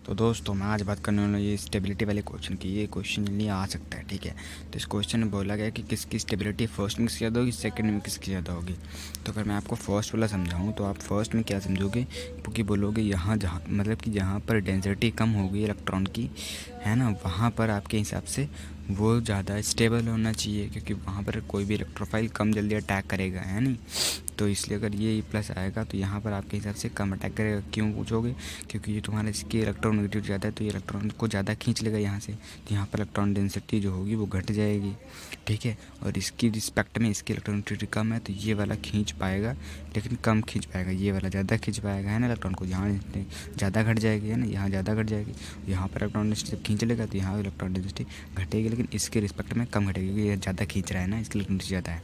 तो दोस्तों मैं आज बात करने वाला हूँ ये स्टेबिलिटी वाले क्वेश्चन की। ये क्वेश्चन जल्दी आ सकता है, ठीक है। तो इस क्वेश्चन में बोला गया कि किसकी स्टेबिलिटी फर्स्ट में किसकी ज़्यादा होगी, सेकंड में किसकी ज़्यादा होगी। तो अगर मैं आपको फर्स्ट वाला समझाऊँ तो आप फर्स्ट में क्या समझोगे, क्योंकि बोलोगे यहाँ जहाँ मतलब कि जहाँ पर डेंसिटी कम होगी इलेक्ट्रॉन की, है ना, वहाँ पर आपके हिसाब से वो ज़्यादा स्टेबल होना चाहिए, क्योंकि वहाँ पर कोई भी इलेक्ट्रोफाइल कम जल्दी अटैक करेगा, है नहीं। तो इसलिए अगर ये प्लस आएगा तो यहाँ पर आपके हिसाब से कम अटैक करेगा। क्यों पूछोगे, क्योंकि ये तुम्हारा इसकी इलेक्ट्रोनेगेटिव ज़्यादा है तो ये इलेक्ट्रॉन को ज़्यादा खींच लेगा यहाँ से, तो यहाँ पर इलेक्ट्रॉन डेंसिटी जो होगी वो घट जाएगी, ठीक है। और इसकी रिस्पेक्ट में इसकी इलेक्ट्रोनेगेटिविटी कम है तो ये वाला खींच पाएगा, लेकिन कम खींच पाएगा, ये वाला ज़्यादा खींच पाएगा, है ना। इलेक्ट्रॉन को यहाँ ज़्यादा घट जाएगी, है ना, यहाँ ज़्यादा घट जाएगी। यहाँ पर इलेक्ट्रॉन डेंसिटी जब खींच लेगा तो यहाँ इलेक्ट्रॉन डेंसिटी घटेगी, लेकिन इसके रिस्पेक्ट में कम घटेगी, क्योंकि ये ज़्यादा खींच रहा है ना, इसकी इलेक्ट्रॉन ज़्यादा है।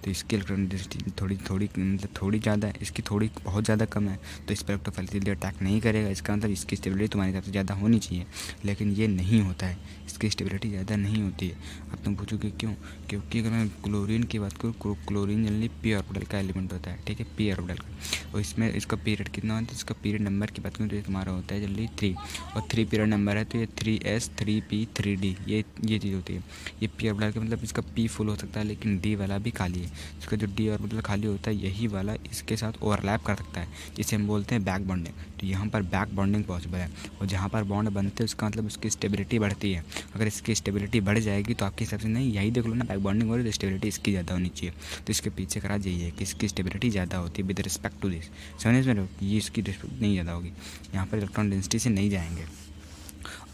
तो इसकी इलेक्ट्रॉन डेंसिटी थोड़ी थोड़ी मतलब थोड़ी ज़्यादा है, इसकी थोड़ी बहुत ज़्यादा कम है, तो इस पर इलेक्ट्रोफाइल जल्दी अटैक नहीं करेगा। इसका मतलब इसकी स्टेबिलिटी तुम्हारे हिसाब से ज़्यादा होनी चाहिए, लेकिन ये नहीं होता है, इसकी स्टेबिलिटी ज़्यादा नहीं होती है। अब तुम पूछोगे क्यों, क्योंकि अगर मैं क्लोरीन की बात करूँ, क्लोरीन जनरली पी ऑर्बिटल का एलिमेंट होता है, ठीक है, पी ऑर्बिटल का। और इसमें इसका पीरियड कितना होता है, इसका पीरियड नंबर की बात करूँ तो ये तुम्हारा होता है जनरली 3, और 3 पीरियड नंबर है तो ये 3s 3p 3d ये चीज़ होती है। ये पी ऑर्बिटल का मतलब इसका पी फुल हो सकता है, लेकिन डी वाला भी खाली है। इसका जो डी ऑर्बिटल खाली होता है यही वाला इसके साथ ओवरलैप कर सकता है, जिसे हम बोलते हैं बैक बॉन्डिंग। तो यहाँ पर बैक बॉन्डिंग पॉसिबल है, और जहाँ पर बॉन्ड बनते हैं उसका मतलब उसकी स्टेबिलिटी बढ़ती है। अगर इसकी स्टेबिलिटी बढ़ जाएगी तो आपके हिसाब से नहीं, यही देख लो ना, बैक बॉन्डिंग हो रही है तो स्टेबिलिटी इसकी ज़्यादा होनी चाहिए। तो इसके पीछे का राज यही है कि इसकी स्टेबिलिटी ज़्यादा होती है विद रिस्पेक्ट टू दिस। समझ में, ये इसकी रिस्पेक्ट नहीं ज़्यादा होगी, यहाँ पर इलेक्ट्रॉन डेंसिटी से नहीं जाएंगे।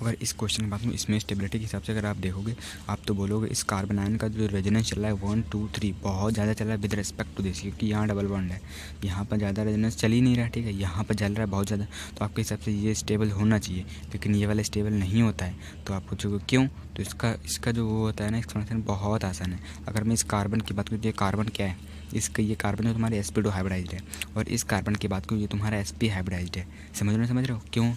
अगर इस क्वेश्चन की बात करूँ, इसमें स्टेबिलिटी के हिसाब से अगर आप देखोगे, आप तो बोलोगे इस कार्बन आयन का जो रेजोनेंस चल रहा है 1 2 3 बहुत ज़्यादा चल रहा है विद रिस्पेक्ट टू दिस, क्योंकि यहाँ डबल बॉन्ड है, यहाँ पर ज़्यादा रेजोनेंस चल ही नहीं रहा, ठीक है, यहाँ पर चल रहा है बहुत ज़्यादा। तो आपके हिसाब से ये स्टेबल होना चाहिए, लेकिन ये वाला स्टेबल नहीं होता है। तो आप पूछोगे क्यों, तो इसका जो वो होता है ना, एक्सप्लेनेशन बहुत आसान है। अगर मैं इस कार्बन की बात करूँ, ये कार्बन क्या है, इसका ये कार्बन जो तुम्हारे sp2 हाइब्रिडाइज्ड है, और इस कार्बन की बात करूँ ये तुम्हारा sp हाइब्रिडाइज्ड है। समझ रहे हो क्यों,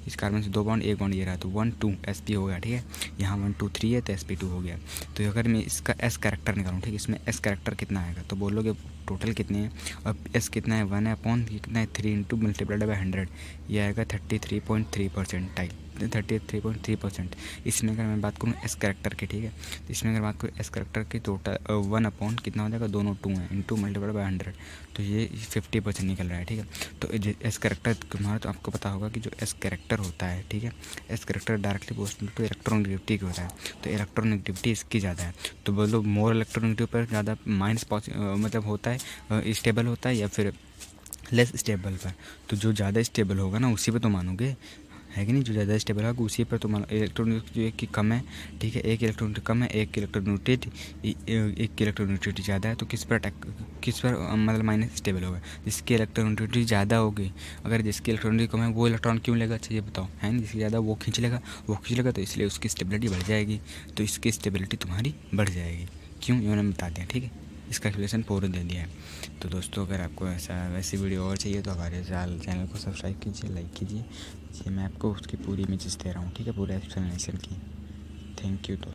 इस कार्बन से 2 बॉन्ड, 1 बॉन्ड ये रहा, तो 1 2 sp हो गया, ठीक है। यहाँ 1 2 3 है तो sp2 हो गया। तो अगर मैं इसका s कैरेक्टर निकालूँ, ठीक है, इसमें s कैरेक्टर कितना आएगा, तो बोलोगे टोटल कितने हैं, और s कितना है 1 है अपॉन कितना है 3 इंटू मल्टीप्लाइड बाई 100, ये आएगा 33.3% टाइप 33.3%। इसमें अगर मैं बात करूँ एस कैरेक्टर की, ठीक है, तो इसमें अगर बात करूँ एस कैरेक्टर की टोटल 1 अपॉन कितना हो जाएगा, दोनों 2 हैं, इंटू मल्टीप्लाइड बाई 100, तो ये 50% निकल रहा है, ठीक है। तो एस कैरेक्टर तुम्हारा, तो आपको पता होगा कि जो एस कैरेक्टर होता है, ठीक है, s character directly proportional to electronegativity की होता है, तो इलेक्ट्रोनेगेटिविटी इसकी ज़्यादा है। तो बोलो मोर इलेक्ट्रोनेगेटिव पर ज़्यादा माइनस मतलब होता है, स्टेबल होता है, या फिर लेस स्टेबल पर। तो जो ज़्यादा स्टेबल होगा ना उसी पे तो मानोगे, है कि नहीं, जो ज़्यादा स्टेबल होगा उसी पर तो मान। इलेक्ट्रॉन जो एक की कम है, ठीक है, एक इलेक्ट्रॉन कम है, एक की इलेक्ट्रोनेगेटिविटी ज़्यादा है, तो किस पर अटैक, किस पर मतलब माइनस स्टेबल होगा, जिसकी इलेक्ट्रोनेगेटिविटी ज़्यादा होगी। अगर जिसकी इलेक्ट्रोनेगेटिविटी कम है वो इलेक्ट्रॉन क्यों लेगा, अच्छा ये बताओ, है ना, जिसकी ज़्यादा वो खींच लेगा, तो इसलिए उसकी स्टेबिलिटी बढ़ जाएगी, तो इसकी स्टेबिलिटी तुम्हारी बढ़ जाएगी। क्यों, ये मैंने बता दिया, ठीक है, इसका एक्सप्लेनेशन पूरा दे दिया है। तो दोस्तों अगर आपको वैसी वीडियो और चाहिए तो हमारे चैनल को सब्सक्राइब कीजिए, लाइक कीजिए। मैं आपको उसकी पूरी इमेजेस दे रहा हूँ, ठीक है, पूरे एक्सप्लेनेशन की। Thank you. तो